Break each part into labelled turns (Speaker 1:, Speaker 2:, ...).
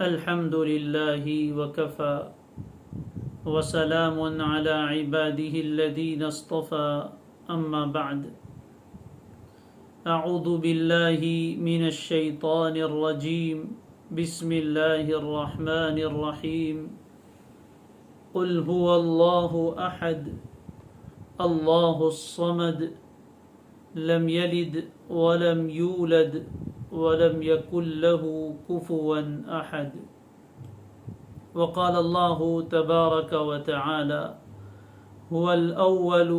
Speaker 1: الحمد لله وكفى وسلام على عباده الذين اصطفى أما بعد أعوذ بالله من الشيطان الرجيم بسم الله الرحمن الرحيم قل هو الله أحد الله الصمد لم يلد ولم يولد ولم يكن له كفوا أحد وقال الله تبارك وتعالى هو الأول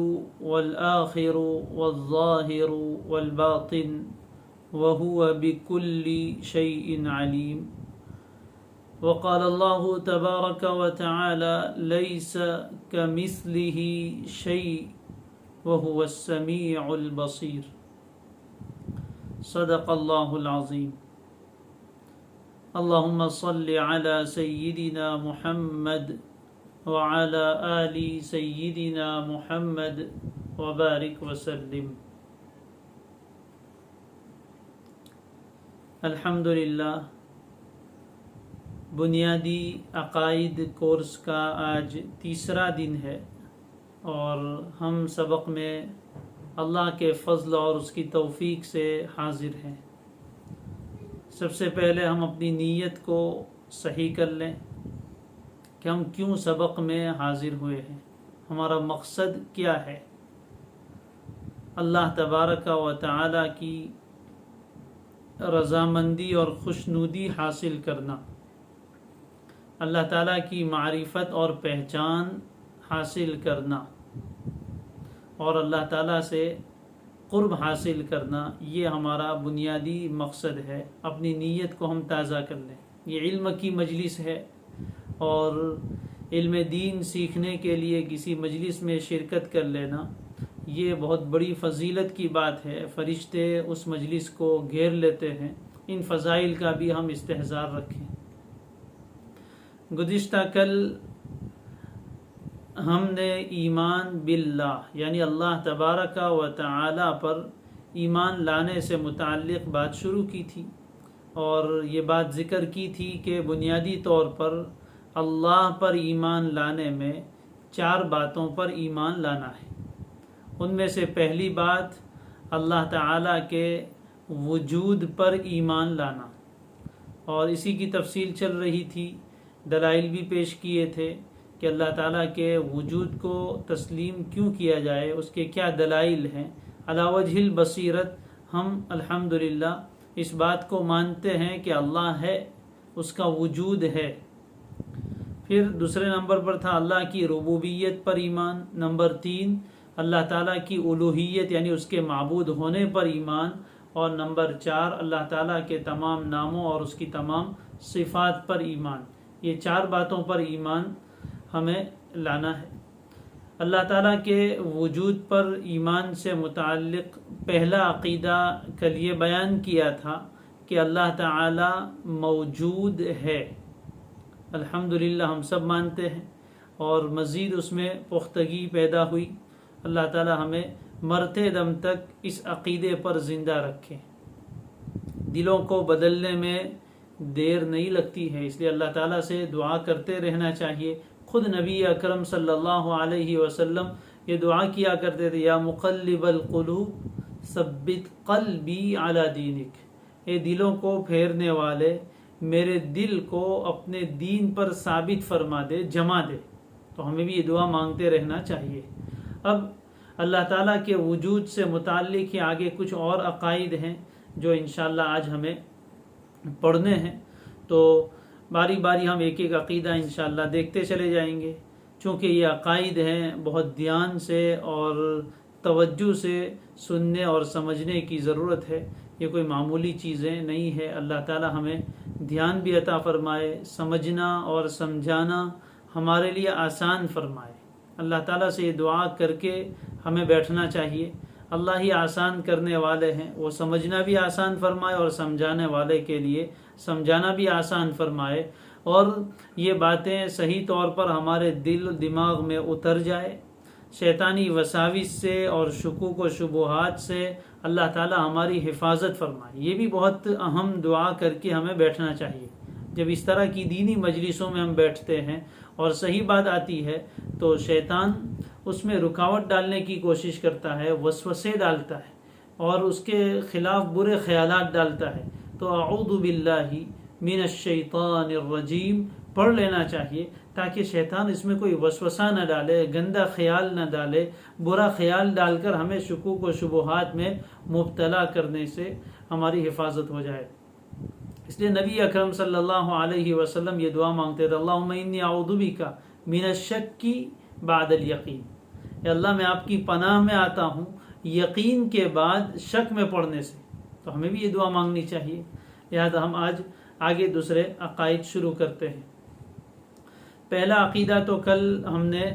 Speaker 1: والآخر والظاهر والباطن وهو بكل شيء عليم وقال الله تبارك وتعالى ليس كمثله شيء وهو السميع البصير صدق الله العظيم اللهم صل على سيدنا محمد وعلى آل سيدنا محمد وبارك وسلم الحمدللہ بنیادی عقائد کورس کا آج تیسرا دن ہے اور ہم سبق میں اللہ کے فضل اور اس کی توفیق سے حاضر ہیں۔ سب سے پہلے ہم اپنی نیت کو صحیح کر لیں کہ ہم کیوں سبق میں حاضر ہوئے ہیں، ہمارا مقصد کیا ہے۔ اللہ تبارک و تعالی کی رضامندی اور خوشنودی حاصل کرنا، اللہ تعالیٰ کی معرفت اور پہچان حاصل کرنا اور اللہ تعالیٰ سے قرب حاصل کرنا، یہ ہمارا بنیادی مقصد ہے۔ اپنی نیت کو ہم تازہ کر لیں۔ یہ علم کی مجلس ہے اور علم دین سیکھنے کے لیے کسی مجلس میں شرکت کر لینا یہ بہت بڑی فضیلت کی بات ہے۔ فرشتے اس مجلس کو گھیر لیتے ہیں۔ ان فضائل کا بھی ہم استحضار رکھیں۔ گزشتہ کل ہم نے ایمان باللہ یعنی اللہ تبارک و تعالی پر ایمان لانے سے متعلق بات شروع کی تھی اور یہ بات ذکر کی تھی کہ بنیادی طور پر اللہ پر ایمان لانے میں 4 باتوں پر ایمان لانا ہے۔ ان میں سے پہلی بات اللہ تعالی کے وجود پر ایمان لانا، اور اسی کی تفصیل چل رہی تھی، دلائل بھی پیش کیے تھے کہ اللہ تعالیٰ کے وجود کو تسلیم کیوں کیا جائے، اس کے کیا دلائل ہیں۔ علی وجہ البصیرت ہم الحمدللہ اس بات کو مانتے ہیں کہ اللہ ہے، اس کا وجود ہے۔ پھر دوسرے نمبر پر تھا اللہ کی ربوبیت پر ایمان، نمبر 3 اللہ تعالیٰ کی الوہیت یعنی اس کے معبود ہونے پر ایمان، اور نمبر 4 اللہ تعالیٰ کے تمام ناموں اور اس کی تمام صفات پر ایمان۔ یہ 4 باتوں پر ایمان ہمیں لانا ہے۔ اللہ تعالیٰ کے وجود پر ایمان سے متعلق پہلا عقیدہ کل یہ بیان کیا تھا کہ اللہ تعالیٰ موجود ہے۔ الحمدللہ ہم سب مانتے ہیں اور مزید اس میں پختگی پیدا ہوئی۔ اللہ تعالیٰ ہمیں مرتے دم تک اس عقیدے پر زندہ رکھے۔ دلوں کو بدلنے میں دیر نہیں لگتی ہے، اس لیے اللہ تعالیٰ سے دعا کرتے رہنا چاہیے۔ خود نبی اکرم صلی اللہ علیہ وسلم یہ دعا کیا کرتے تھے، یا مقلب القلوب ثبت قلبی علی دینک، اے دلوں کو پھیرنے والے میرے دل کو اپنے دین پر ثابت فرما دے، جما دے۔ تو ہمیں بھی یہ دعا مانگتے رہنا چاہیے۔ اب اللہ تعالیٰ کے وجود سے متعلق ہی آگے کچھ اور عقائد ہیں جو انشاءاللہ آج ہمیں پڑھنے ہیں، تو باری باری ہم ایک ایک عقیدہ انشاءاللہ دیکھتے چلے جائیں گے۔ چونکہ یہ عقائد ہیں، بہت دھیان سے اور توجہ سے سننے اور سمجھنے کی ضرورت ہے۔ یہ کوئی معمولی چیزیں نہیں ہے۔ اللہ تعالی ہمیں دھیان بھی عطا فرمائے، سمجھنا اور سمجھانا ہمارے لیے آسان فرمائے۔ اللہ تعالیٰ سے یہ دعا کر کے ہمیں بیٹھنا چاہیے۔ اللہ ہی آسان کرنے والے ہیں، وہ سمجھنا بھی آسان فرمائے اور سمجھانے والے کے لیے سمجھانا بھی آسان فرمائے، اور یہ باتیں صحیح طور پر ہمارے دل و دماغ میں اتر جائے۔ شیطانی وساوس سے اور شکوک و شبہات سے اللہ تعالی ہماری حفاظت فرمائے۔ یہ بھی بہت اہم دعا کر کے ہمیں بیٹھنا چاہیے۔ جب اس طرح کی دینی مجلسوں میں ہم بیٹھتے ہیں اور صحیح بات آتی ہے تو شیطان اس میں رکاوٹ ڈالنے کی کوشش کرتا ہے، وسوسے ڈالتا ہے اور اس کے خلاف برے خیالات ڈالتا ہے. تو اعوذ باللہ من الشیطان الرجیم پڑھ لینا چاہیے تاکہ شیطان اس میں کوئی وسوسہ نہ ڈالے، گندا خیال نہ ڈالے، برا خیال ڈال کر ہمیں شکوک و شبہات میں مبتلا کرنے سے ہماری حفاظت ہو جائے. اس لیے نبی اکرم صلی اللہ علیہ وسلم یہ دعا مانگتے تھے، اللہم انی اعوذ بک من الشک بعد الیقین. اے اللہ میں آپ کی پناہ میں آتا ہوں یقین کے بعد شک میں پڑنے سے. تو ہمیں بھی یہ دعا مانگنی چاہیے. لہذا ہم آج آگے دوسرے عقائد شروع کرتے ہیں. پہلا عقیدہ تو کل ہم نے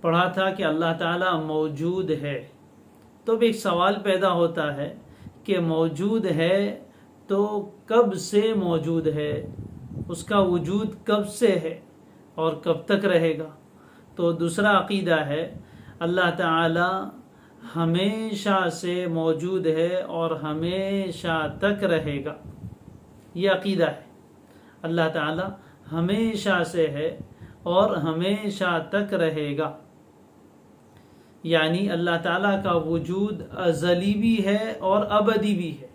Speaker 1: پڑھا تھا کہ اللہ تعالیٰ موجود ہے. تو بھی ایک سوال پیدا ہوتا ہے کہ موجود ہے تو کب سے موجود ہے، اس کا وجود کب سے ہے اور کب تک رہے گا. تو دوسرا عقیدہ ہے اللہ تعالی ہمیشہ سے موجود ہے اور ہمیشہ تک رہے گا. یہ عقیدہ ہے اللہ تعالی ہمیشہ سے ہے اور ہمیشہ تک رہے گا. یعنی اللہ تعالیٰ کا وجود ازلی بھی ہے اور ابدی بھی ہے.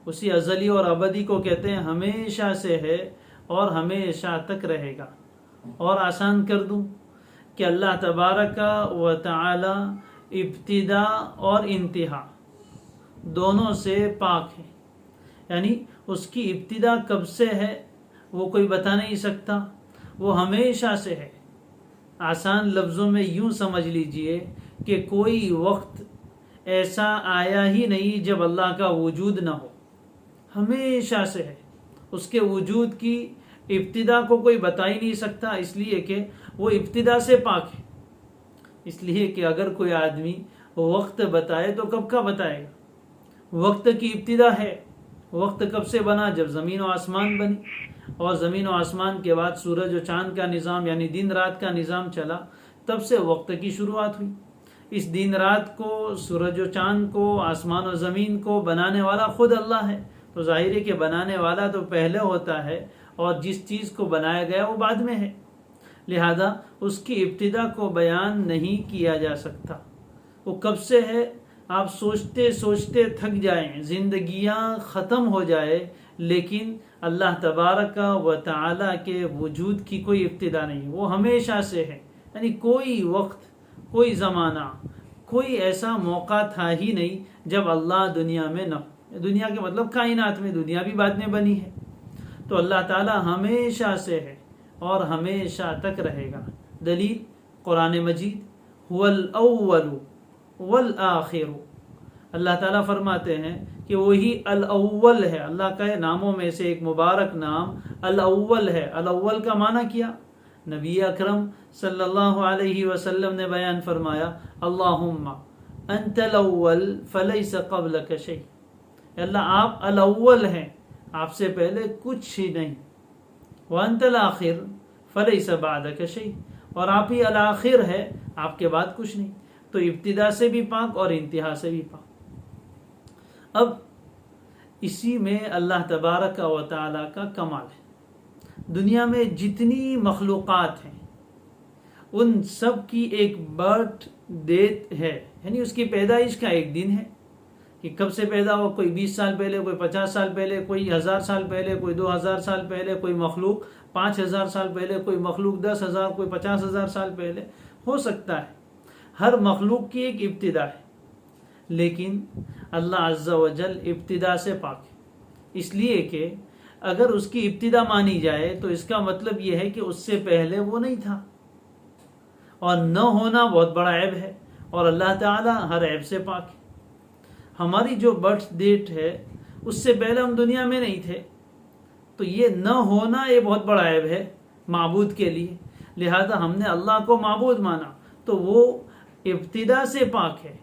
Speaker 1: اسی ازلی اور ابدی کو کہتے ہیں ہمیشہ سے ہے اور ہمیشہ تک رہے گا. اور آسان کر دوں کہ اللہ تبارک و تعالی ابتدا اور انتہا دونوں سے پاک ہے. یعنی اس کی ابتدا کب سے ہے وہ کوئی بتا نہیں سکتا، وہ ہمیشہ سے ہے. آسان لفظوں میں یوں سمجھ لیجئے کہ کوئی وقت ایسا آیا ہی نہیں جب اللہ کا وجود نہ ہو. ہمیشہ سے ہے. اس کے وجود کی ابتدا کو کوئی بتا ہی نہیں سکتا، اس لیے کہ وہ ابتدا سے پاک ہے. اس لیے کہ اگر کوئی آدمی وقت بتائے تو کب کا بتائے گا؟ وقت کی ابتدا ہے. وقت کب سے بنا؟ جب زمین و آسمان بنی، اور زمین و آسمان کے بعد سورج و چاند کا نظام یعنی دن رات کا نظام چلا، تب سے وقت کی شروعات ہوئی. اس دن رات کو، سورج و چاند کو، آسمان و زمین کو بنانے والا خود اللہ ہے. تو ظاہر ہے کہ بنانے والا تو پہلے ہوتا ہے اور جس چیز کو بنایا گیا وہ بعد میں ہے. لہذا اس کی ابتدا کو بیان نہیں کیا جا سکتا. وہ کب سے ہے آپ سوچتے سوچتے تھک جائیں، زندگیاں ختم ہو جائے، لیکن اللہ تبارک و تعالی کے وجود کی کوئی ابتدا نہیں. وہ ہمیشہ سے ہے. یعنی کوئی وقت، کوئی زمانہ، کوئی ایسا موقع تھا ہی نہیں جب اللہ دنیا میں نہ ہو. دنیا کے مطلب کائنات میں، دنیا بھی بعد میں بنی ہے. تو اللہ تعالی ہمیشہ سے ہے اور ہمیشہ تک رہے گا. دلیل قرآن مجید، هو الاول والآخر. اللہ تعالیٰ فرماتے ہیں کہ وہی الاول ہے. اللہ کا ناموں میں سے ایک مبارک نام الاول ہے. الاول کا معنی کیا؟ نبی اکرم صلی اللہ علیہ وسلم نے بیان فرمایا، اللہم انت الاول فلیس قبلک شیء. اللہ آپ الاول ہیں، آپ سے پہلے کچھ ہی نہیں. وانت الاخر فلیس بعدک شیء. اور آپ ہی الاخر ہے، آپ کے بعد کچھ نہیں. تو ابتدا سے بھی پاک اور انتہا سے بھی پاک. اب اسی میں اللہ تبارک و تعالی کا کمال ہے. دنیا میں جتنی مخلوقات ہیں ان سب کی ایک برتھ ڈیٹ ہے، یعنی اس کی پیدائش کا ایک دن ہے کہ کب سے پیدا ہو. کوئی 20 سال پہلے، کوئی 50 سال پہلے، کوئی 1000 سال پہلے، کوئی 2000 سال پہلے، کوئی مخلوق 5000 سال پہلے، کوئی مخلوق 10,000، کوئی 50,000 سال پہلے ہو سکتا ہے. ہر مخلوق کی ایک ابتدا ہے، لیکن اللہ عز و جل ابتدا سے پاک ہے. اس لیے کہ اگر اس کی ابتدا مانی جائے تو اس کا مطلب یہ ہے کہ اس سے پہلے وہ نہیں تھا، اور نہ ہونا بہت بڑا عیب ہے، اور اللہ تعالی ہر عیب سے پاک ہے. ہماری جو برتھ ڈیٹ ہے اس سے پہلے ہم دنیا میں نہیں تھے، تو یہ نہ ہونا یہ بہت بڑا عیب ہے معبود کے لیے. لہذا ہم نے اللہ کو معبود مانا تو وہ ابتدا سے پاک ہے،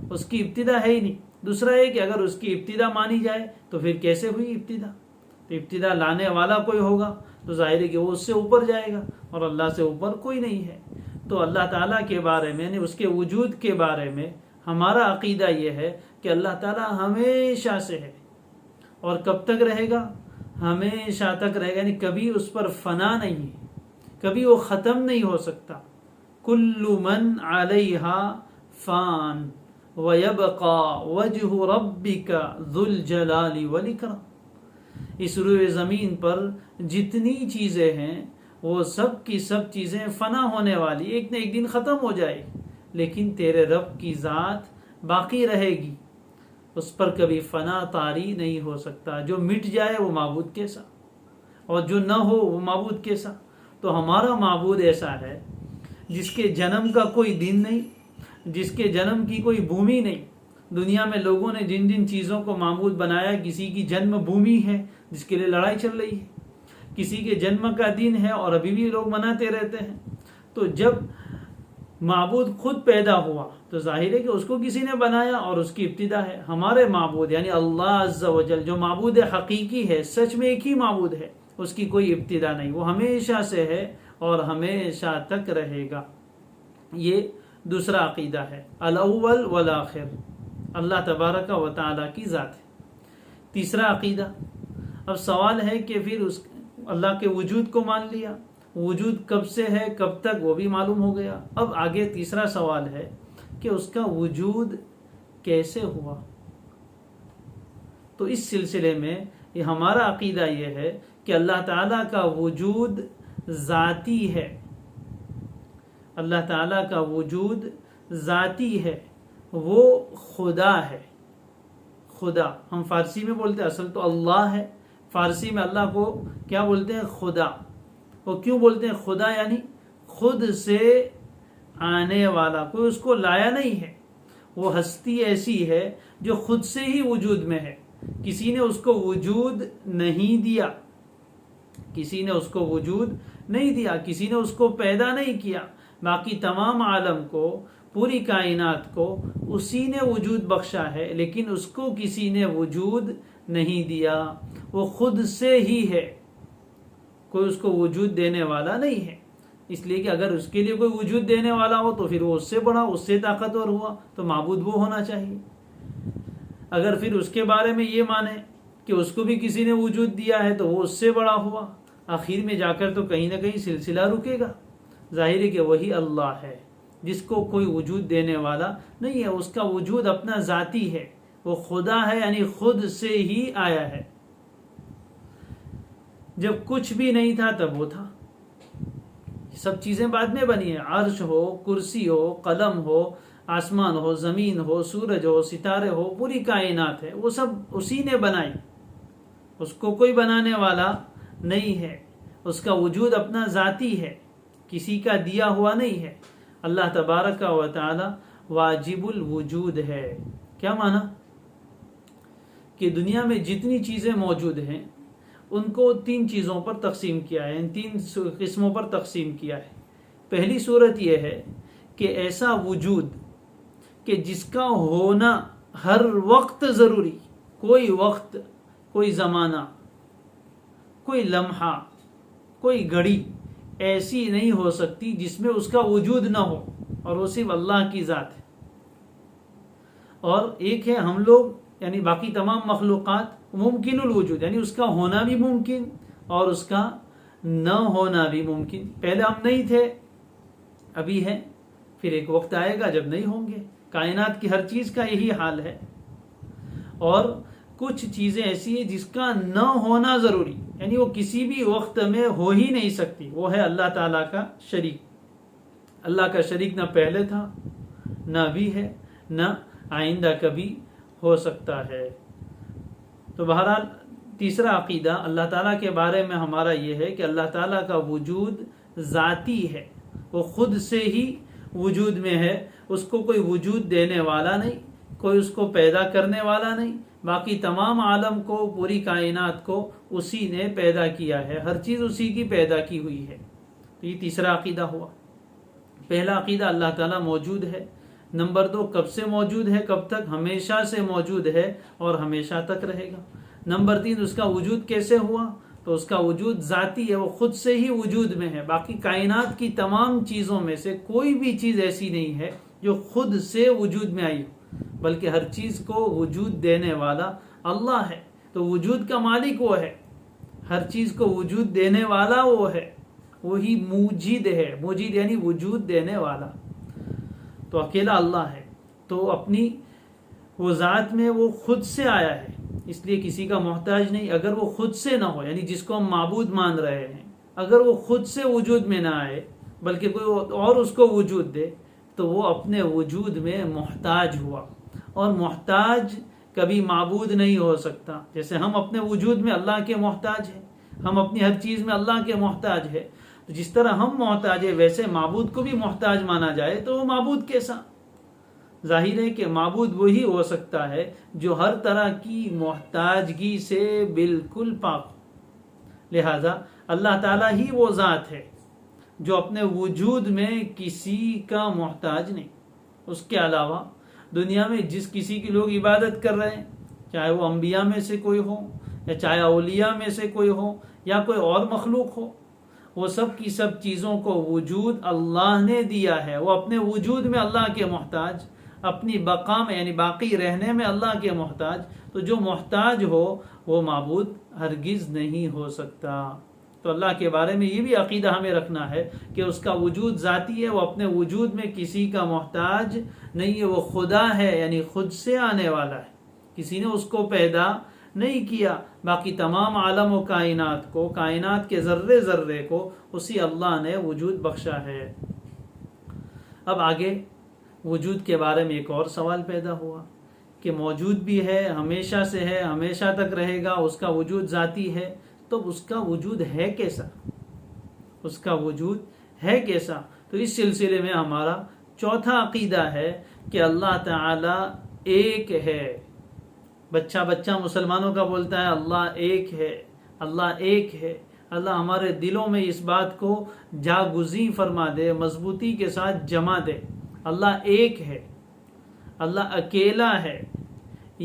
Speaker 1: اس کی ابتدا ہے ہی نہیں. دوسرا ہے کہ اگر اس کی ابتدا مانی جائے تو پھر کیسے ہوئی ابتدا؟ تو ابتدا لانے والا کوئی ہوگا تو ظاہر ہے کہ وہ اس سے اوپر جائے گا، اور اللہ سے اوپر کوئی نہیں ہے. تو اللہ تعالیٰ کے بارے میں، یعنی اس کے وجود کے بارے میں ہمارا عقیدہ یہ ہے کہ اللہ تعالیٰ ہمیشہ سے ہے. اور کب تک رہے گا؟ ہمیشہ تک رہے گا، یعنی کبھی اس پر فنا نہیں ہے، کبھی وہ ختم نہیں ہو سکتا. کل من علیہا فان وَيَبْقَى وَجْهُ رَبِّكَ ذُو الْجَلَالِ وَالْإِكْرَامِ. اس روئے زمین پر جتنی چیزیں ہیں وہ سب کی سب چیزیں فنا ہونے والی، ایک نہ ایک دن ختم ہو جائے گی، لیکن تیرے رب کی ذات باقی رہے گی، اس پر کبھی فنا طاری نہیں ہو سکتا. جو مٹ جائے وہ معبود کیسا، اور جو نہ ہو وہ معبود کیسا. تو ہمارا معبود ایسا ہے جس کے جنم کا کوئی دن نہیں، جس کے جنم کی کوئی بھومی نہیں. دنیا میں لوگوں نے جن جن چیزوں کو معبود بنایا، کسی کی جنم بھومی ہے جس کے لیے لڑائی چل رہی ہے، کسی کے جنم کا دن ہے اور ابھی بھی لوگ مناتے رہتے ہیں. تو جب معبود خود پیدا ہوا تو ظاہر ہے کہ اس کو کسی نے بنایا اور اس کی ابتدا ہے. ہمارے معبود یعنی اللہ عز و جل جو معبود حقیقی ہے، سچ میں ایک ہی معبود ہے، اس کی کوئی ابتدا نہیں، وہ ہمیشہ سے ہے اور ہمیشہ تک رہے گا. یہ دوسرا عقیدہ ہے، الاول والآخر، اللہ تبارک و تعالیٰ کی ذات ہے. تیسرا عقیدہ، اب سوال ہے کہ پھر اس اللہ کے وجود کو مان لیا، وجود کب سے ہے کب تک وہ بھی معلوم ہو گیا. اب آگے تیسرا سوال ہے کہ اس کا وجود کیسے ہوا. تو اس سلسلے میں یہ ہمارا عقیدہ یہ ہے کہ اللہ تعالیٰ کا وجود ذاتی ہے، اللہ تعالیٰ کا وجود ذاتی ہے، وہ خدا ہے. خدا ہم فارسی میں بولتے ہیں، اصل تو اللہ ہے، فارسی میں اللہ کو کیا بولتے ہیں؟ خدا. وہ کیوں بولتے ہیں خدا؟ یعنی خود سے آنے والا، کوئی اس کو لایا نہیں ہے. وہ ہستی ایسی ہے جو خود سے ہی وجود میں ہے، کسی نے اس کو وجود نہیں دیا، کسی نے اس کو وجود نہیں دیا، کسی نے اس کو پیدا نہیں کیا. باقی تمام عالم کو، پوری کائنات کو اسی نے وجود بخشا ہے، لیکن اس کو کسی نے وجود نہیں دیا، وہ خود سے ہی ہے، کوئی اس کو وجود دینے والا نہیں ہے. اس لیے کہ اگر اس کے لیے کوئی وجود دینے والا ہو تو پھر وہ اس سے بڑا، اس سے طاقتور ہوا، تو معبود وہ ہونا چاہیے. اگر پھر اس کے بارے میں یہ مانے کہ اس کو بھی کسی نے وجود دیا ہے تو وہ اس سے بڑا ہوا، آخر میں جا کر تو کہیں نہ کہیں سلسلہ رکے گا. ظاہر ہے کہ وہی اللہ ہے جس کو کوئی وجود دینے والا نہیں ہے، اس کا وجود اپنا ذاتی ہے، وہ خدا ہے، یعنی خود سے ہی آیا ہے. جب کچھ بھی نہیں تھا تب وہ تھا. سب چیزیں بعد میں بنی ہیں، عرش ہو، کرسی ہو، قلم ہو، آسمان ہو، زمین ہو، سورج ہو، ستارے ہو، پوری کائنات ہے، وہ سب اسی نے بنائی، اس کو کوئی بنانے والا نہیں ہے. اس کا وجود اپنا ذاتی ہے، کسی کا دیا ہوا نہیں ہے. اللہ تبارک و تعالی واجب الوجود ہے. کیا معنی؟ کہ دنیا میں جتنی چیزیں موجود ہیں ان کو 3 چیزوں پر تقسیم کیا ہے، ان 3 قسموں پر تقسیم کیا ہے. پہلی صورت یہ ہے کہ ایسا وجود کہ جس کا ہونا ہر وقت ضروری، کوئی وقت، کوئی زمانہ، کوئی لمحہ، کوئی گھڑی ایسی نہیں ہو سکتی جس میں اس کا وجود نہ ہو، اور وہ صرف اللہ کی ذات ہے. اور ایک ہے ہم لوگ، یعنی باقی تمام مخلوقات ممکن الوجود، یعنی اس کا ہونا بھی ممکن اور اس کا نہ ہونا بھی ممکن. پہلے ہم نہیں تھے، ابھی ہیں، پھر ایک وقت آئے گا جب نہیں ہوں گے. کائنات کی ہر چیز کا یہی حال ہے. اور کچھ چیزیں ایسی ہیں جس کا نہ ہونا ضروری، یعنی وہ کسی بھی وقت میں ہو ہی نہیں سکتی. وہ ہے اللہ تعالیٰ کا شریک. اللہ کا شریک نہ پہلے تھا، نہ ابھی ہے، نہ آئندہ کبھی ہو سکتا ہے. تو بہرحال تیسرا عقیدہ اللہ تعالیٰ کے بارے میں ہمارا یہ ہے کہ اللہ تعالیٰ کا وجود ذاتی ہے، وہ خود سے ہی وجود میں ہے، اس کو کوئی وجود دینے والا نہیں، کوئی اس کو پیدا کرنے والا نہیں. باقی تمام عالم کو، پوری کائنات کو اسی نے پیدا کیا ہے، ہر چیز اسی کی پیدا کی ہوئی ہے. تو یہ تیسرا عقیدہ ہوا. پہلا عقیدہ اللہ تعالیٰ موجود ہے. نمبر 2 کب سے موجود ہے، کب تک؟ ہمیشہ سے موجود ہے اور ہمیشہ تک رہے گا. نمبر 3 اس کا وجود کیسے ہوا؟ تو اس کا وجود ذاتی ہے، وہ خود سے ہی وجود میں ہے. باقی کائنات کی تمام چیزوں میں سے کوئی بھی چیز ایسی نہیں ہے جو خود سے وجود میں آئی ہو، بلکہ ہر چیز کو وجود دینے والا اللہ ہے. تو وجود کا مالک وہ ہے. ہر چیز کو وجود دینے والا وہ ہے، وہی موجد ہے، موجد یعنی وجود دینے والا، تو اکیلا اللہ ہے۔ تو اپنی وہ ذات میں وہ خود سے آیا ہے، اس لیے کسی کا محتاج نہیں۔ اگر وہ خود سے نہ ہو، یعنی جس کو ہم معبود مان رہے ہیں، اگر وہ خود سے وجود میں نہ آئے بلکہ کوئی اور اس کو وجود دے، تو وہ اپنے وجود میں محتاج ہوا، اور محتاج کبھی معبود نہیں ہو سکتا۔ جیسے ہم اپنے وجود میں اللہ کے محتاج ہیں، ہم اپنی ہر چیز میں اللہ کے محتاج ہے، تو جس طرح ہم محتاج ہیں ویسے معبود کو بھی محتاج مانا جائے تو وہ معبود کیسا؟ ظاہر ہے کہ معبود وہی ہو سکتا ہے جو ہر طرح کی محتاجگی سے بالکل پاک ہو۔ لہذا اللہ تعالیٰ ہی وہ ذات ہے جو اپنے وجود میں کسی کا محتاج نہیں۔ اس کے علاوہ دنیا میں جس کسی کی لوگ عبادت کر رہے ہیں، چاہے وہ انبیاء میں سے کوئی ہو، یا چاہے اولیاء میں سے کوئی ہو، یا کوئی اور مخلوق ہو، وہ سب کی سب چیزوں کو وجود اللہ نے دیا ہے۔ وہ اپنے وجود میں اللہ کے محتاج، اپنی بقا میں یعنی باقی رہنے میں اللہ کے محتاج، تو جو محتاج ہو وہ معبود ہرگز نہیں ہو سکتا۔ تو اللہ کے بارے میں یہ بھی عقیدہ ہمیں رکھنا ہے کہ اس کا وجود ذاتی ہے، وہ اپنے وجود میں کسی کا محتاج نہیں ہے، وہ خدا ہے یعنی خود سے آنے والا ہے، کسی نے اس کو پیدا نہیں کیا۔ باقی تمام عالم و کائنات کو، کائنات کے ذرے ذرے کو اسی اللہ نے وجود بخشا ہے۔ اب آگے وجود کے بارے میں ایک اور سوال پیدا ہوا کہ موجود بھی ہے، ہمیشہ سے ہے، ہمیشہ تک رہے گا، اس کا وجود ذاتی ہے، تو اس کا وجود ہے کیسا؟ اس کا وجود ہے کیسا؟ تو اس سلسلے میں ہمارا چوتھا عقیدہ ہے کہ اللہ تعالی ایک ہے۔ بچہ مسلمانوں کا بولتا ہے اللہ ایک ہے، اللہ ایک ہے۔ اللہ ہمارے دلوں میں اس بات کو جاگزیں فرما دے، مضبوطی کے ساتھ جما دے۔ اللہ ایک ہے، اللہ اکیلا ہے،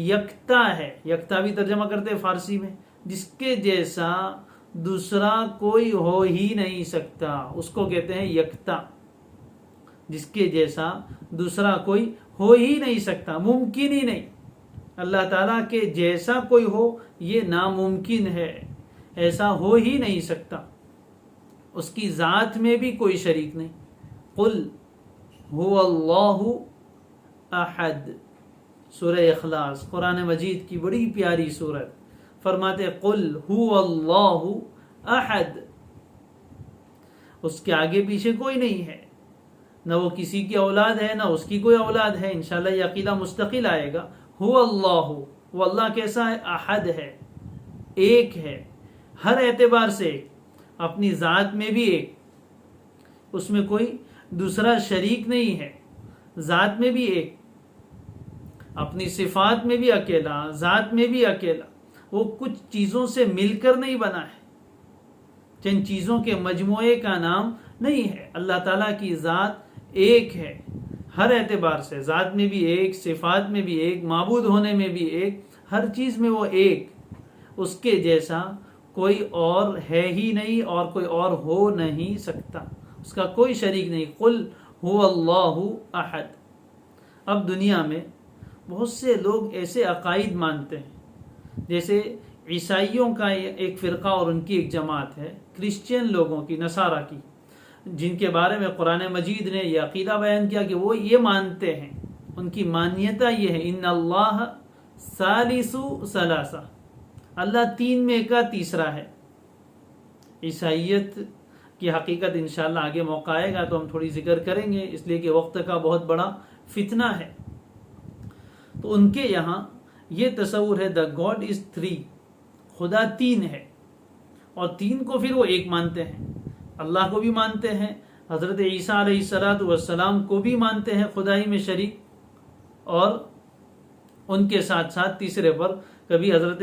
Speaker 1: یکتا ہے۔ یکتا بھی ترجمہ کرتے ہیں فارسی میں، جس کے جیسا دوسرا کوئی ہو ہی نہیں سکتا، اس کو کہتے ہیں یکتا۔ جس کے جیسا دوسرا کوئی ہو ہی نہیں سکتا، ممکن ہی نہیں۔ اللہ تعالیٰ کے جیسا کوئی ہو یہ ناممکن ہے، ایسا ہو ہی نہیں سکتا۔ اس کی ذات میں بھی کوئی شریک نہیں۔ قل هو اللہ احد، سورہ اخلاص، قرآن مجید کی بڑی پیاری سورت، فرماتے قل هو اللہ احد، اس کے آگے پیچھے کوئی نہیں ہے، نہ وہ کسی کی اولاد ہے، نہ اس کی کوئی اولاد ہے۔ انشاءاللہ یہ عقیدہ مستقل آئے گا۔ هو اللہ، وہ اللہ کیسا ہے؟ احد ہے، ایک ہے، ہر اعتبار سے ایک، اپنی ذات میں بھی ایک، اس میں کوئی دوسرا شریک نہیں ہے، ذات میں بھی ایک، اپنی صفات میں بھی اکیلا، ذات میں بھی اکیلا۔ وہ کچھ چیزوں سے مل کر نہیں بنا ہے، چند چیزوں کے مجموعے کا نام نہیں ہے۔ اللہ تعالیٰ کی ذات ایک ہے ہر اعتبار سے، ذات میں بھی ایک، صفات میں بھی ایک، معبود ہونے میں بھی ایک، ہر چیز میں وہ ایک۔ اس کے جیسا کوئی اور ہے ہی نہیں اور کوئی اور ہو نہیں سکتا، اس کا کوئی شریک نہیں۔ قل هو اللہ احد۔ اب دنیا میں بہت سے لوگ ایسے عقائد مانتے ہیں، جیسے عیسائیوں کا ایک فرقہ اور ان کی ایک جماعت ہے، کرسچین لوگوں کی، نصارہ کی، جن کے بارے میں قرآن مجید نے یہ عقیدہ بیان کیا کہ وہ یہ مانتے ہیں، ان کی مانیتا یہ ہے ان اللہ ثالث ثلاثہ، اللہ تین میں کا تیسرا ہے۔ عیسائیت کی حقیقت انشاءاللہ آگے موقع آئے گا تو ہم تھوڑی ذکر کریں گے، اس لیے کہ وقت کا بہت بڑا فتنہ ہے۔ تو ان کے یہاں یہ تصور ہے the God is three، خدا تین ہے، اور تین کو پھر وہ ایک مانتے ہیں، اللہ کو بھی مانتے ہیں، حضرت عیسیٰ علیہ السلام کو بھی مانتے ہیں خدائی میں شریک، اور ان کے ساتھ ساتھ تیسرے پر کبھی حضرت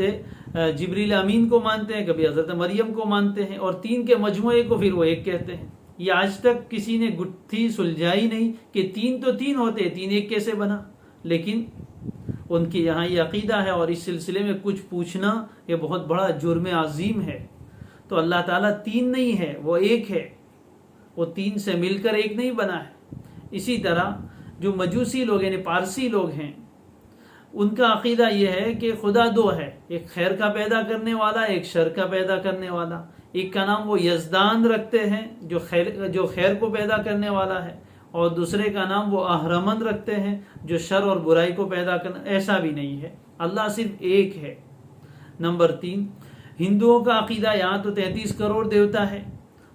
Speaker 1: جبریل امین کو مانتے ہیں، کبھی حضرت مریم کو مانتے ہیں، اور تین کے مجموعے کو پھر وہ ایک کہتے ہیں۔ یہ آج تک کسی نے گتھی سلجھائی نہیں کہ تین تو تین ہوتے، تین ایک کیسے بنا، لیکن ان کے یہاں یہ عقیدہ ہے، اور اس سلسلے میں کچھ پوچھنا یہ بہت بڑا جرم عظیم ہے۔ تو اللہ تعالیٰ تین نہیں ہے، وہ ایک ہے، وہ تین سے مل کر ایک نہیں بنا ہے۔ اسی طرح جو مجوسی لوگ یعنی پارسی لوگ ہیں، ان کا عقیدہ یہ ہے کہ خدا دو ہے، ایک خیر کا پیدا کرنے والا، ایک شر کا پیدا کرنے والا۔ ایک کا نام وہ یزدان رکھتے ہیں جو خیر کو پیدا کرنے والا ہے، اور دوسرے کا نام وہ اہرمن رکھتے ہیں جو شر اور برائی کو پیدا کرنا۔ ایسا بھی نہیں ہے، اللہ صرف ایک ہے۔ نمبر 3، ہندوؤں کا عقیدہ یہاں تو 33 کروڑ دیوتا ہے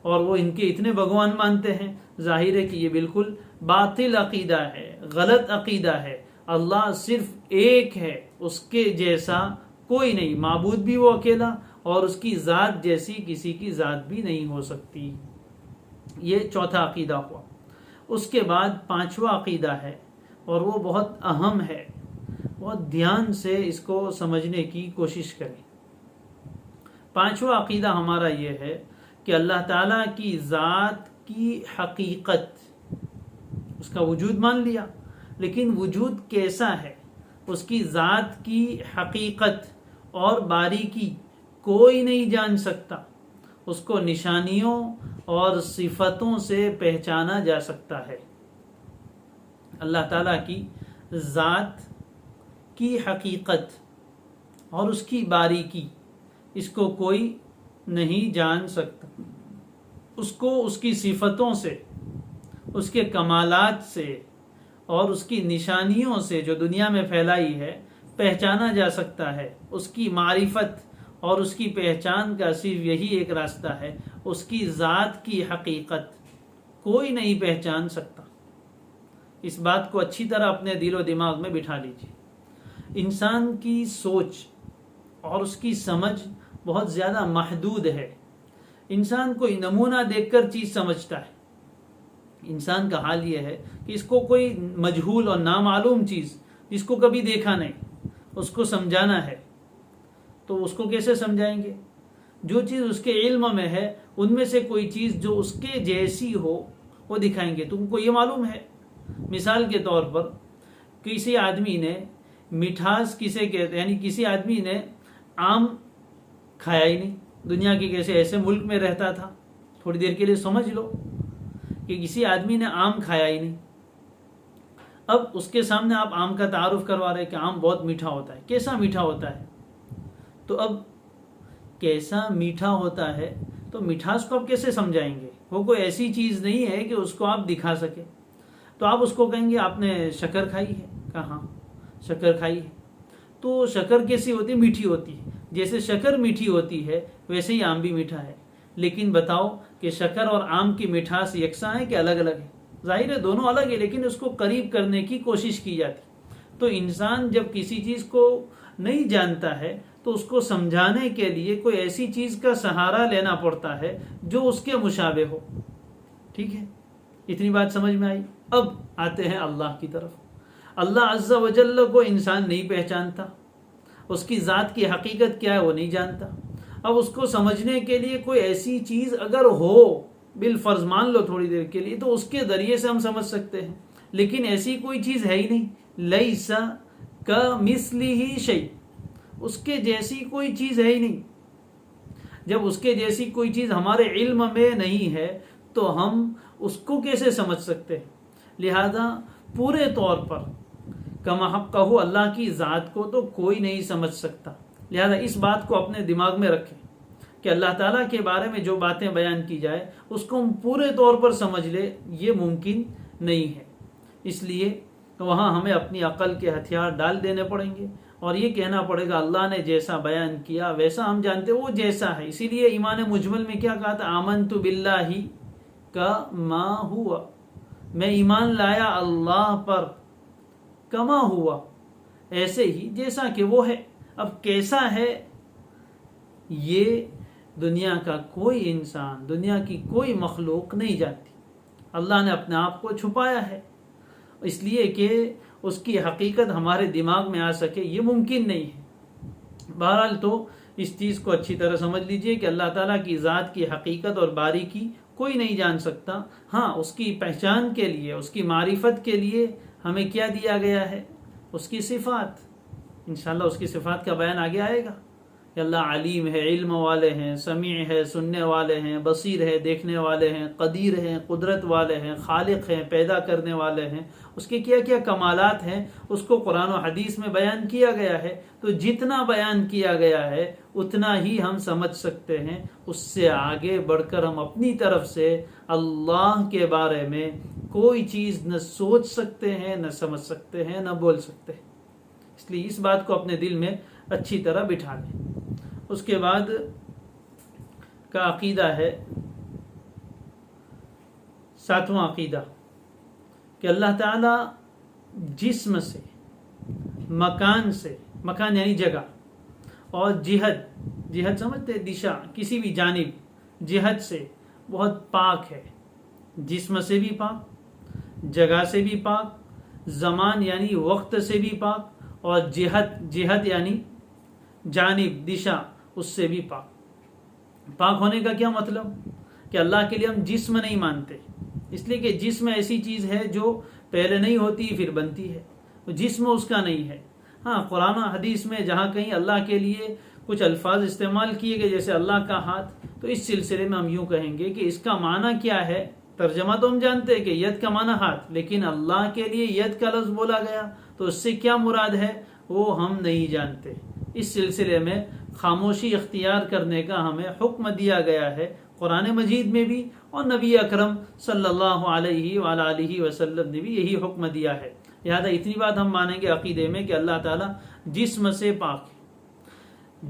Speaker 1: اور وہ ان کے اتنے بھگوان مانتے ہیں۔ ظاہر ہے کہ یہ بالکل باطل عقیدہ ہے، غلط عقیدہ ہے۔ اللہ صرف ایک ہے، اس کے جیسا کوئی نہیں، معبود بھی وہ اکیلا، اور اس کی ذات جیسی کسی کی ذات بھی نہیں ہو سکتی۔ یہ چوتھا عقیدہ ہوا۔ اس کے بعد 5واں عقیدہ ہے، اور وہ بہت اہم ہے، بہت دھیان سے اس کو سمجھنے کی کوشش کریں۔ 5واں عقیدہ ہمارا یہ ہے کہ اللہ تعالیٰ کی ذات کی حقیقت، اس کا وجود مان لیا، لیکن وجود کیسا ہے، اس کی ذات کی حقیقت اور باریکی کوئی نہیں جان سکتا۔ اس کو نشانیوں اور صفتوں سے پہچانا جا سکتا ہے۔ اللہ تعالیٰ کی ذات کی حقیقت اور اس کی باریکی، اس کو کوئی نہیں جان سکتا۔ اس کو اس کی صفتوں سے، اس کے کمالات سے اور اس کی نشانیوں سے جو دنیا میں پھیلائی ہے پہچانا جا سکتا ہے۔ اس کی معرفت اور اس کی پہچان کا صرف یہی ایک راستہ ہے، اس کی ذات کی حقیقت کوئی نہیں پہچان سکتا۔ اس بات کو اچھی طرح اپنے دل و دماغ میں بٹھا لیجیے۔ انسان کی سوچ اور اس کی سمجھ بہت زیادہ محدود ہے۔ انسان کوئی نمونہ دیکھ کر چیز سمجھتا ہے۔ انسان کا حال یہ ہے کہ اس کو کوئی مجہول اور نامعلوم چیز، جس کو کبھی دیکھا نہیں، اس کو سمجھانا ہے تو اس کو کیسے سمجھائیں گے؟ جو چیز اس کے علم میں ہے ان میں سے کوئی چیز جو اس کے جیسی ہو وہ دکھائیں گے۔ تم کو یہ معلوم ہے، مثال کے طور پر کسی آدمی نے مٹھاس کسے کہتے، یعنی کسی آدمی نے آم کھایا ہی نہیں، دنیا کے کیسے ایسے ملک میں رہتا تھا، تھوڑی دیر کے لیے سمجھ لو کہ کسی آدمی نے آم کھایا ہی نہیں۔ اب اس کے سامنے آپ آم کا تعارف کروا رہے کہ آم بہت میٹھا ہوتا ہے، کیسا میٹھا ہوتا ہے؟ تو اب کیسا میٹھا ہوتا ہے تو مٹھاس کو آپ کیسے سمجھائیں گے؟ وہ کوئی ایسی چیز نہیں ہے کہ اس کو آپ دکھا سکے۔ تو آپ اس کو کہیں گے آپ نے شکر کھائی ہے؟ کہاں شکر کھائی ہے۔ تو شکر کیسی ہوتی ہے؟ میٹھی ہوتی ہے۔ جیسے شکر میٹھی ہوتی ہے ویسے ہی آم بھی میٹھا ہے۔ لیکن بتاؤ کہ شکر اور آم کی مٹھاس یکساں ہے کہ الگ الگ ہے؟ ظاہر ہے دونوں الگ ہے، لیکن اس کو قریب کرنے کی کوشش کی جاتی۔ تو انسان جب کسی چیز کو نہیں جانتا ہے تو اس کو سمجھانے کے لیے کوئی ایسی چیز کا سہارا لینا پڑتا ہے جو اس کے مشابہ ہو۔ ٹھیک ہے، اتنی بات سمجھ میں آئی۔ اب آتے ہیں اللہ کی طرف۔ اللہ عز و جل کو انسان نہیں پہچانتا، اس کی ذات کی حقیقت کیا ہے وہ نہیں جانتا۔ اب اس کو سمجھنے کے لیے کوئی ایسی چیز اگر ہو، بالفرض مان لو تھوڑی دیر کے لیے، تو اس کے ذریعے سے ہم سمجھ سکتے ہیں، لیکن ایسی کوئی چیز ہے ہی نہیں۔ لیسا کمثلہ شیء، اس کے جیسی کوئی چیز ہے ہی نہیں۔ جب اس کے جیسی کوئی چیز ہمارے علم میں نہیں ہے تو ہم اس کو کیسے سمجھ سکتے ہیں؟ لہذا پورے طور پر کما حقہ اللہ کی ذات کو تو کوئی نہیں سمجھ سکتا۔ لہذا اس بات کو اپنے دماغ میں رکھیں کہ اللہ تعالیٰ کے بارے میں جو باتیں بیان کی جائے اس کو ہم پورے طور پر سمجھ لے، یہ ممکن نہیں ہے۔ اس لیے وہاں ہمیں اپنی عقل کے ہتھیار ڈال دینے پڑیں گے اور یہ کہنا پڑے گا اللہ نے جیسا بیان کیا ویسا ہم جانتے، وہ جیسا ہے۔ اسی لیے ایمان مجمل میں کیا کہا تھا؟ آمنت باللہ کما ہوا، میں ایمان لایا اللہ پر، کما ہوا، ایسے ہی جیسا کہ وہ ہے۔ اب کیسا ہے یہ دنیا کا کوئی انسان، دنیا کی کوئی مخلوق نہیں جانتی۔ اللہ نے اپنے آپ کو چھپایا ہے اس لیے کہ اس کی حقیقت ہمارے دماغ میں آ سکے، یہ ممکن نہیں ہے۔ بہرحال تو اس چیز کو اچھی طرح سمجھ لیجئے کہ اللہ تعالیٰ کی ذات کی حقیقت اور باریکی کوئی نہیں جان سکتا۔ ہاں، اس کی پہچان کے لیے، اس کی معرفت کے لیے ہمیں کیا دیا گیا ہے؟ اس کی صفات۔ انشاءاللہ اس کی صفات کا بیان آگے آئے گا کہ اللہ علیم ہے، علم والے ہیں، سمیع ہے، سننے والے ہیں، بصیر ہے، دیکھنے والے ہیں، قدیر ہیں، قدرت والے ہیں، خالق ہیں، پیدا کرنے والے ہیں، اس کے کیا کیا کمالات ہیں اس کو قرآن و حدیث میں بیان کیا گیا ہے. تو جتنا بیان کیا گیا ہے اتنا ہی ہم سمجھ سکتے ہیں. اس سے آگے بڑھ کر ہم اپنی طرف سے اللہ کے بارے میں کوئی چیز نہ سوچ سکتے ہیں، نہ سمجھ سکتے ہیں، نہ بول سکتے ہیں. اس لیے اس بات کو اپنے دل میں اچھی طرح بٹھا لیں. اس کے بعد کا عقیدہ ہے 7واں عقیدہ کہ اللہ تعالی جسم سے، مکان سے، مکان یعنی جگہ، اور جہت سمجھتے دشا، کسی بھی جانب، جہت سے بہت پاک ہے. جسم سے بھی پاک، جگہ سے بھی پاک، زمان یعنی وقت سے بھی پاک، اور جہت یعنی جانب، دشا، اس سے بھی پاک. پاک ہونے کا کیا مطلب؟ کہ اللہ کے لیے ہم جسم نہیں مانتے، اس لیے کہ جسم ایسی چیز ہے جو پہلے نہیں ہوتی پھر بنتی ہے، تو جسم اس کا نہیں ہے. ہاں، قرآن و حدیث میں جہاں کہیں اللہ کے لیے کچھ الفاظ استعمال کیے گئے جیسے اللہ کا ہاتھ، تو اس سلسلے میں ہم یوں کہیں گے کہ اس کا معنی کیا ہے. ترجمہ تو ہم جانتے ہیں کہ ید کا معنی ہاتھ، لیکن اللہ کے لیے ید کا لفظ بولا گیا تو اس سے کیا مراد ہے وہ ہم نہیں جانتے. اس سلسلے میں خاموشی اختیار کرنے کا ہمیں حکم دیا گیا ہے قرآن مجید میں بھی، اور نبی اکرم صلی اللہ علیہ وآلہ وسلم نے بھی یہی حکم دیا ہے. لہذا اتنی بات ہم مانیں گے عقیدے میں کہ اللہ تعالیٰ جسم سے پاک ہے،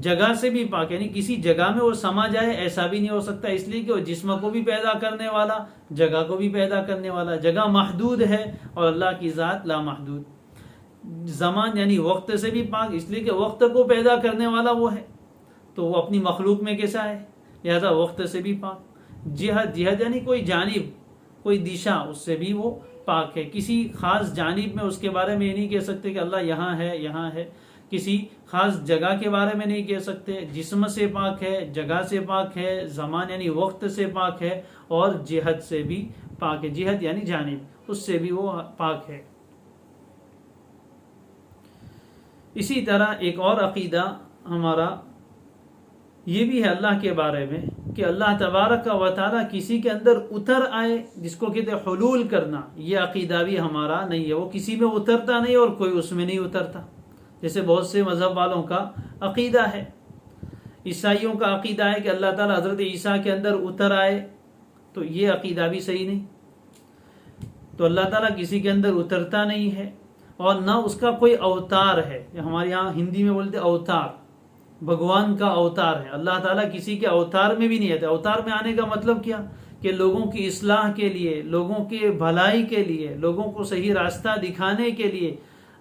Speaker 1: جگہ سے بھی پاک، یعنی کسی جگہ میں وہ سما جائے ایسا بھی نہیں ہو سکتا، اس لیے کہ وہ جسم کو بھی پیدا کرنے والا، جگہ کو بھی پیدا کرنے والا. جگہ محدود ہے اور اللہ کی ذات لامحدود. زمان یعنی وقت سے بھی پاک، اس لیے کہ وقت کو پیدا کرنے والا وہ ہے، تو وہ اپنی مخلوق میں کیسا ہے، لہذا وقت سے بھی پاک. جہت یعنی کوئی جانب، کوئی دشا، اس سے بھی وہ پاک ہے. کسی خاص جانب میں اس کے بارے میں یہ نہیں کہہ سکتے کہ اللہ یہاں ہے، یہاں ہے. کسی خاص جگہ کے بارے میں نہیں کہہ سکتے. جسم سے پاک ہے، جگہ سے پاک ہے، زمان یعنی وقت سے پاک ہے، اور جہت سے بھی پاک ہے. جہت یعنی جانب، اس سے بھی وہ پاک ہے. اسی طرح ایک اور عقیدہ ہمارا یہ بھی ہے اللہ کے بارے میں کہ اللہ تبارک و تعالی کسی کے اندر اتر آئے، جس کو کہتے ہیں حلول کرنا. یہ عقیدہ بھی ہمارا نہیں ہے. وہ کسی میں اترتا نہیں اور کوئی اس میں نہیں اترتا، جیسے بہت سے مذہب والوں کا عقیدہ ہے. عیسائیوں کا عقیدہ ہے کہ اللہ تعالیٰ حضرت عیسیٰ کے اندر اتر آئے، تو یہ عقیدہ بھی صحیح نہیں. تو اللہ تعالیٰ کسی کے اندر اترتا نہیں ہے، اور نہ اس کا کوئی اوتار ہے. ہمارے یہاں ہندی میں بولتے اوتار، بھگوان کا اوتار ہے. اللہ تعالیٰ کسی کے اوتار میں بھی نہیں آتا. اوتار میں آنے کا مطلب کیا؟ کہ لوگوں کی اصلاح کے لیے، لوگوں کے بھلائی کے لیے، لوگوں کو صحیح راستہ دکھانے کے لیے.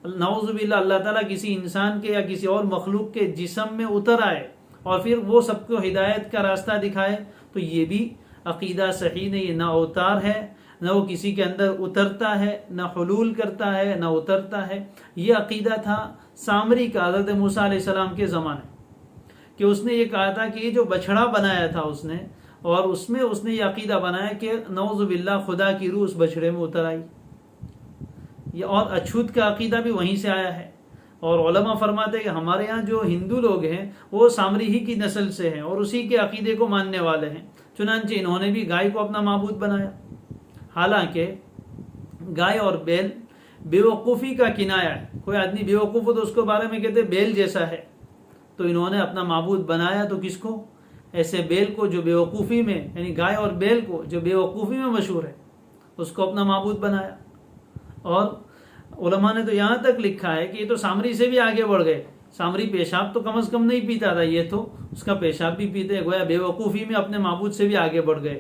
Speaker 1: نعوذ باللہ اللہ تعالیٰ کسی انسان کے یا کسی اور مخلوق کے جسم میں اتر آئے اور پھر وہ سب کو ہدایت کا راستہ دکھائے، تو یہ بھی عقیدہ صحیح نہیں. نہ اوتار ہے، نہ وہ کسی کے اندر اترتا ہے، نہ حلول کرتا ہے، نہ اترتا ہے. یہ عقیدہ تھا سامری کا حضرت موسیٰ علیہ السلام کے زمانے، کہ اس نے یہ کہا تھا کہ یہ جو بچھڑا بنایا تھا اس نے، اور اس میں اس نے یہ عقیدہ بنایا کہ نعوذ باللہ خدا کی روح اس بچھڑے میں اتر آئی. یہ اور اچھوت کا عقیدہ بھی وہیں سے آیا ہے. اور علماء فرماتے ہیں کہ ہمارے ہاں جو ہندو لوگ ہیں وہ سامری ہی کی نسل سے ہیں اور اسی کے عقیدے کو ماننے والے ہیں. چنانچہ انہوں نے بھی گائے کو اپنا معبود بنایا، حالانکہ گائے اور بیل بیوقوفی کا کنایا ہے. کوئی آدمی بیوقوف ہو تو اس کو بارے میں کہتے بیل جیسا ہے، تو انہوں نے اپنا معبود بنایا. تو کس کو؟ ایسے بیل کو جو بیوقوفی میں، یعنی گائے اور بیل کو جو بیوقوفی میں مشہور ہے، اس کو اپنا معبود بنایا. اور علماء نے تو یہاں تک لکھا ہے کہ یہ تو سامری سے بھی آگے بڑھ گئے. سامری پیشاب تو کم از کم نہیں پیتا تھا، یہ تو اس کا پیشاب بھی پیتے، گویا بیوقوفی میں اپنے معبود سے بھی آگے بڑھ گئے.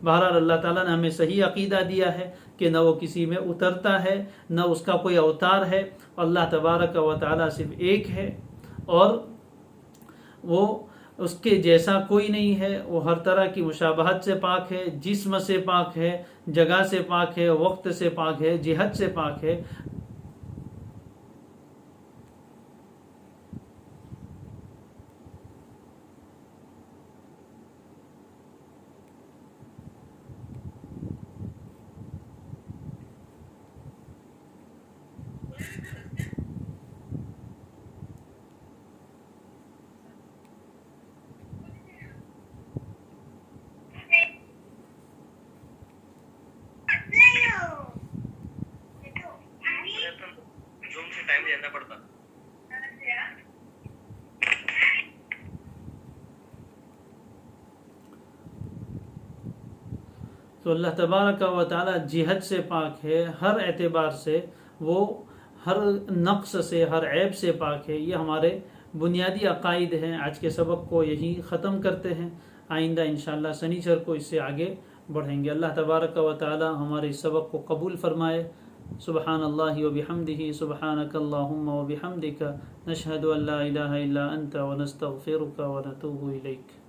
Speaker 1: بہرحال اللہ تعالیٰ نے ہمیں صحیح عقیدہ دیا ہے کہ نہ وہ کسی میں اترتا ہے، نہ اس کا کوئی اوتار ہے. اللہ تبارک و تعالیٰ صرف ایک ہے، اور وہ اس کے جیسا کوئی نہیں ہے. وہ ہر طرح کی مشابہت سے پاک ہے، جسم سے پاک ہے، جگہ سے پاک ہے، وقت سے پاک ہے، جہت سے پاک ہے. تو اللہ تبارک و تعالی جہت سے پاک ہے، ہر اعتبار سے وہ ہر نقص سے، ہر عیب سے پاک ہے۔ یہ ہمارے بنیادی عقائد ہیں۔ آج کے سبق کو یہی ختم کرتے ہیں، آئندہ انشاءاللہ سنیچر کو اس سے آگے بڑھیں گے۔ اللہ تبارک و تعالی ہمارے اس سبق کو قبول فرمائے۔ سبحان اللہ و بحمدہ، سبحانک اللہم و بحمدک، نشہد ان لا الہ الا انت ونستغفرک ونتوب الیک۔